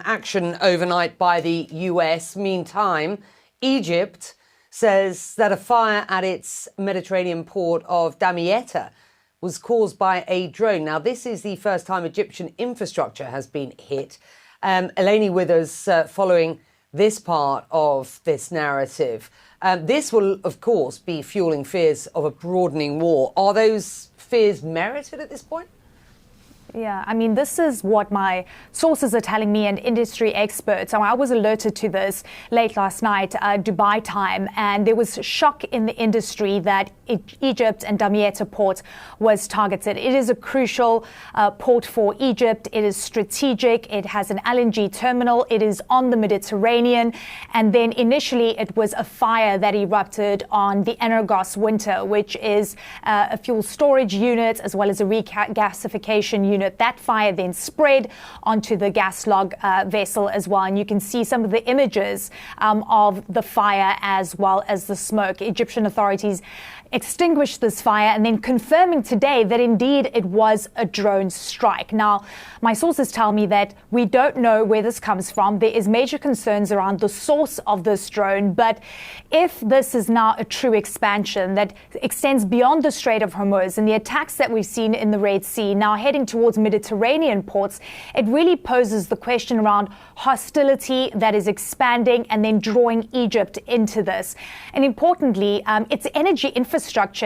action overnight by the US. Meantime, Egypt says that a fire at its Mediterranean port of Damietta was caused by a drone. Now, this is the first time Egyptian infrastructure has been hit. Eleni with us following this part of this narrative. This will, of course, be fueling fears of a broadening war. Are those fears merited at this point? Yeah, I mean, this is what my sources are telling me and industry experts. So I was alerted to this late last night, Dubai time, and there was shock in the industry that Egypt and Damietta port was targeted. It is a crucial port for Egypt. It is strategic. It has an LNG terminal. It is on the Mediterranean. And then initially it was a fire that erupted on the Energos Winter, which is a fuel storage unit as well as a regasification unit. That fire then spread onto the gas log vessel as well. And you can see some of the images of the fire as well as the smoke. Egyptian authorities extinguished this fire and then confirming today that indeed it was a drone strike. Now, my sources tell me that we don't know where this comes from. There is major concerns around the source of this drone, but if this is now a true expansion that extends beyond the Strait of Hormuz and the attacks that we've seen in the Red Sea now heading towards Mediterranean ports, it really poses the question around hostility that is expanding and then drawing Egypt into this. And importantly, it's energy infrastructure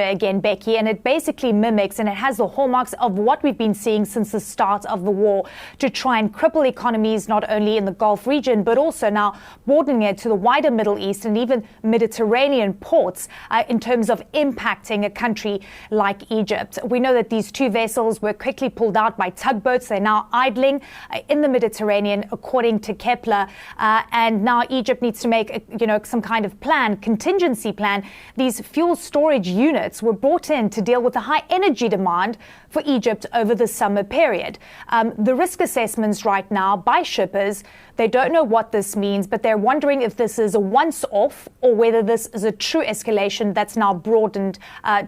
again, Becky, and it basically mimics and it has the hallmarks of what we've been seeing since the start of the war to try and cripple economies not only in the Gulf region but also now broadening it to the wider Middle East and even Mediterranean ports in terms of impacting a country like Egypt. We know that these two vessels were quickly pulled out by tugboats. They're now idling in the Mediterranean, according to Kepler, and now Egypt needs to make some kind of plan, contingency plan. These fuel storage units were brought in to deal with the high energy demand for Egypt over the summer period. The risk assessments right now by shippers, they don't know what this means, but they're wondering if this is a once-off or whether this is a true escalation that's now broadened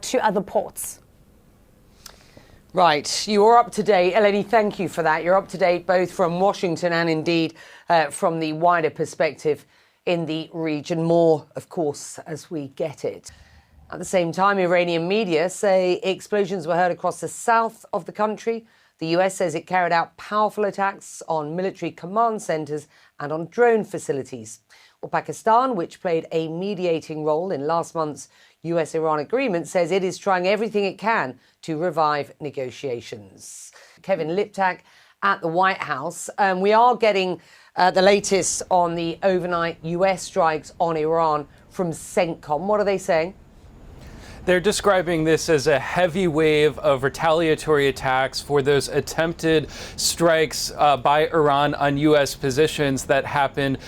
to other ports. Right, you are up to date. Eleni, thank you for that. You're up to date both from Washington and indeed from the wider perspective in the region. More, of course, as we get it. At the same time, Iranian media say explosions were heard across the south of the country. The US says it carried out powerful attacks on military command centres and on drone facilities. Well, Pakistan, which played a mediating role in last month's US-Iran agreement, says it is trying everything it can to revive negotiations. Kevin Liptak at the White House. We are getting the latest on the overnight US strikes on Iran from CENTCOM. What are they saying? They're describing this as a heavy wave of retaliatory attacks for those attempted strikes by Iran on U.S. positions that happened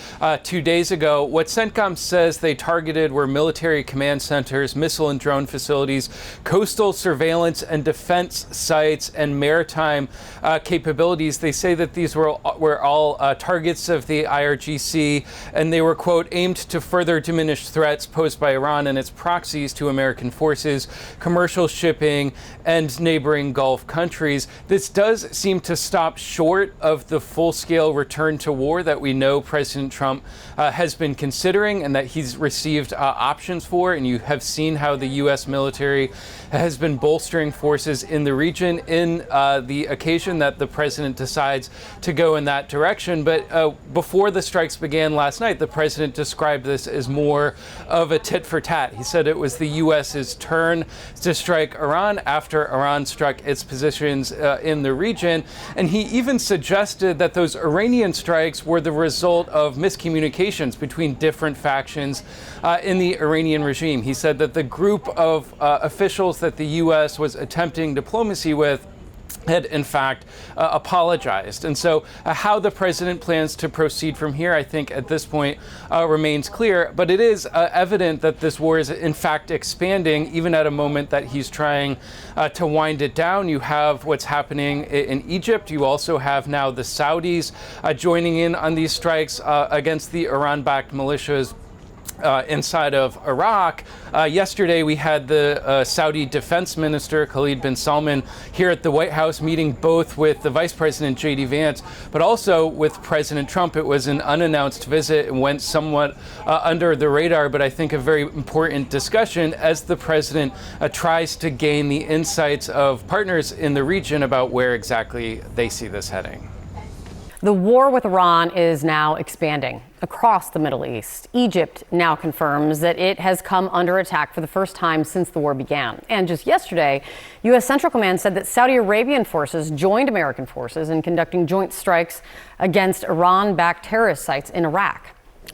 2 days ago. What CENTCOM says they targeted were military command centers, missile and drone facilities, coastal surveillance and defense sites, and maritime capabilities. They say that these were all targets of the IRGC, and they were, quote, aimed to further diminish threats posed by Iran and its proxies to American forces, commercial shipping, and neighboring Gulf countries. This does seem to stop short of the full-scale return to war that we know President Trump has been considering and that he's received options for. And you have seen how the U.S. military has been bolstering forces in the region in the occasion that the president decides to go in that direction. But before the strikes began last night, the president described this as more of a tit for tat. He said it was the U.S.'s turn to strike Iran after Iran struck its positions in the region. And he even suggested that those Iranian strikes were the result of miscommunications between different factions in the Iranian regime. He said that the group of officials that the U.S. was attempting diplomacy with had in fact apologized. And so how the president plans to proceed from here, I think at this point remains clear. But it is evident that this war is in fact expanding, even at a moment that he's trying to wind it down. You have what's happening in Egypt. You also have now the Saudis joining in on these strikes against the Iran-backed militias inside of Iraq. Yesterday, we had the Saudi Defense Minister, Khalid bin Salman, here at the White House, meeting both with the Vice President, J.D. Vance, but also with President Trump. It was an unannounced visit and went somewhat under the radar, but I think a very important discussion as the president tries to gain the insights of partners in the region about where exactly they see this heading. The war with Iran is now expanding across the Middle East. Egypt now confirms that it has come under attack for the first time since the war began. And just yesterday, U.S. Central Command said that Saudi Arabian forces joined American forces in conducting joint strikes against Iran-backed terrorist sites in Iraq.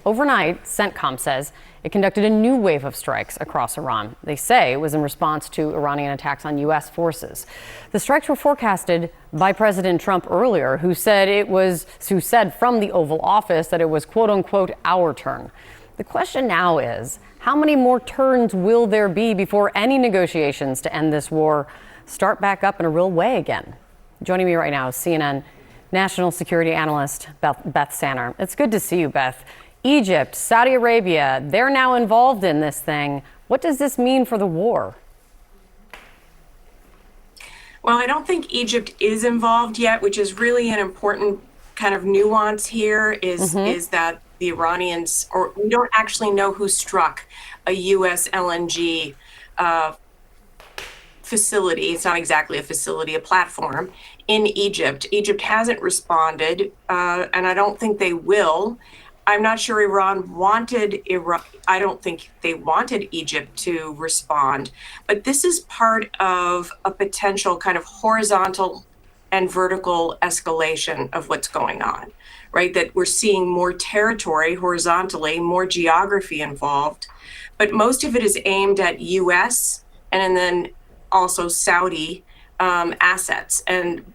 Overnight, CENTCOM says it conducted a new wave of strikes across Iran. They say it was in response to Iranian attacks on U.S. forces. The strikes were forecasted by President Trump earlier, who said from the Oval Office that it was, quote unquote, our turn. The question now is, how many more turns will there be before any negotiations to end this war start back up in a real way again? Joining me right now is CNN national security analyst Beth Sanner. It's good to see you, Beth. Egypt, Saudi Arabia, they're now involved in this thing. What does this mean for the war? Well, I don't think Egypt is involved yet, which is really an important kind of nuance here is that the Iranians, or we don't actually know who struck a U.S. LNG facility. It's not exactly a facility, a platform in Egypt. Egypt hasn't responded, and I don't think they will. I'm not sure Iran wanted I don't think they wanted Egypt to respond, but this is part of a potential kind of horizontal and vertical escalation of what's going on, right? That we're seeing more territory horizontally, more geography involved, but most of it is aimed at US and then also Saudi assets,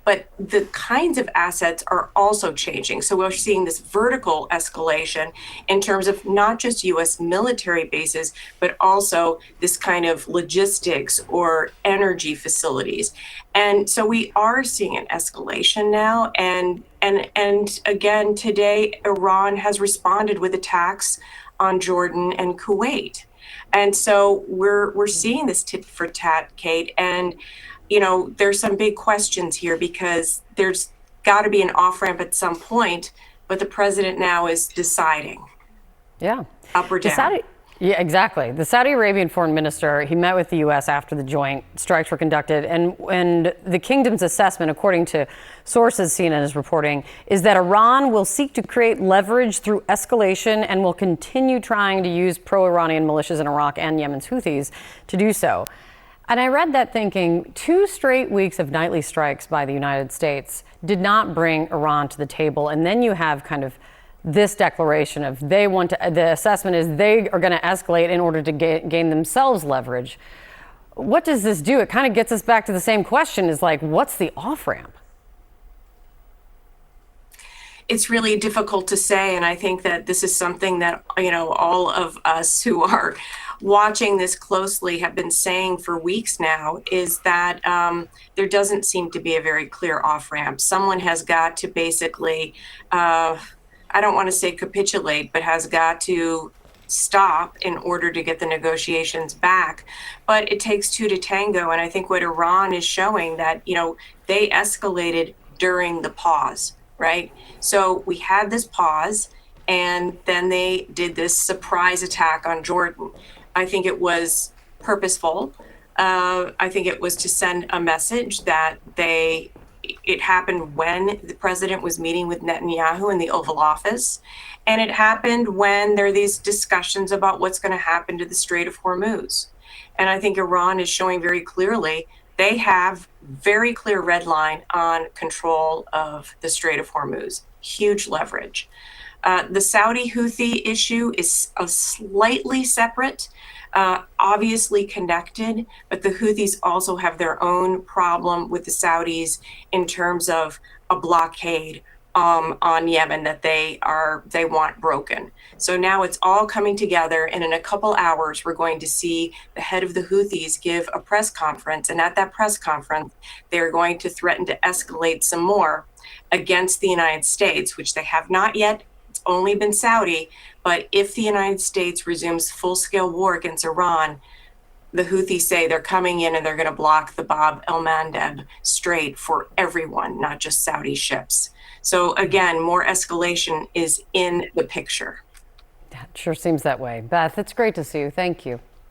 but the kinds of assets are also changing. So we're seeing this vertical escalation in terms of not just U.S. military bases, but also this kind of logistics or energy facilities. And so we are seeing an escalation now. And again, today, Iran has responded with attacks on Jordan and Kuwait. And so we're seeing this tit for tat, Kate, and you know, there's some big questions here because there's got to be an off-ramp at some point, but the president now is deciding. Yeah. Up or down. Yeah, exactly. The Saudi Arabian foreign minister, he met with the U.S. after the joint strikes were conducted. And the kingdom's assessment, according to sources CNN is reporting, is that Iran will seek to create leverage through escalation and will continue trying to use pro-Iranian militias in Iraq and Yemen's Houthis to do so. And I read that thinking 2 straight weeks of nightly strikes by the United States did not bring Iran to the table. And then you have kind of this declaration of the assessment is they are going to escalate in order to gain themselves leverage. What does this do? It kind of gets us back to the same question is like, what's the off ramp? It's really difficult to say. And I think that this is something that, you know, all of us who are watching this closely have been saying for weeks now is that there doesn't seem to be a very clear off ramp. Someone has got to basically, I don't want to say capitulate, but has got to stop in order to get the negotiations back. But it takes 2 to tango. And I think what Iran is showing that, you know, they escalated during the pause, right? So we had this pause and then they did this surprise attack on Jordan. I think it was purposeful. I think it was to send a message that it happened when the president was meeting with Netanyahu in the Oval Office. And it happened when there are these discussions about what's going to happen to the Strait of Hormuz. And I think Iran is showing very clearly they have very clear red line on control of the Strait of Hormuz, huge leverage. The Saudi Houthi issue is a slightly separate, obviously connected, but the Houthis also have their own problem with the Saudis in terms of a blockade on Yemen that they want broken. So now it's all coming together, and in a couple hours, we're going to see the head of the Houthis give a press conference, and at that press conference, they're going to threaten to escalate some more against the United States, which they have not yet only been Saudi, but if the United States resumes full-scale war against Iran, the Houthis say they're coming in and they're going to block the Bab el-Mandeb Strait for everyone, not just Saudi ships. So again, more escalation is in the picture. That sure seems that way. Beth, it's great to see you. Thank you.